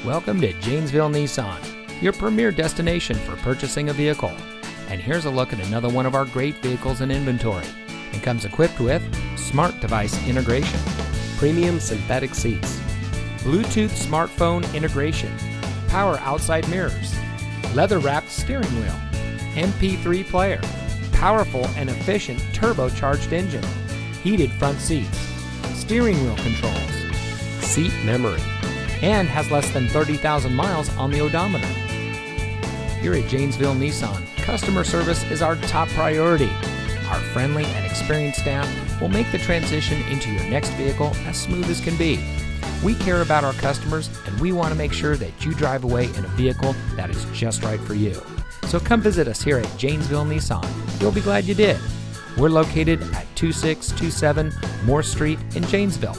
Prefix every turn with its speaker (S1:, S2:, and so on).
S1: Welcome to Janesville Nissan, your premier destination for purchasing a vehicle. And here's a look at another one of our great vehicles in inventory. And comes equipped with smart device integration, premium synthetic seats, Bluetooth smartphone integration, power outside mirrors, leather-wrapped steering wheel, MP3 player, powerful and efficient turbocharged engine, heated front seats, steering wheel controls, seat memory, and has less than 30,000 miles on the odometer. Here at Janesville Nissan, customer service is our top priority. Our friendly and experienced staff will make the transition into your next vehicle as smooth as can be. We care about our customers, and we want to make sure that you drive away in a vehicle that is just right for you. So come visit us here at Janesville Nissan. You'll be glad you did. We're located at 2627 Morse Street in Janesville.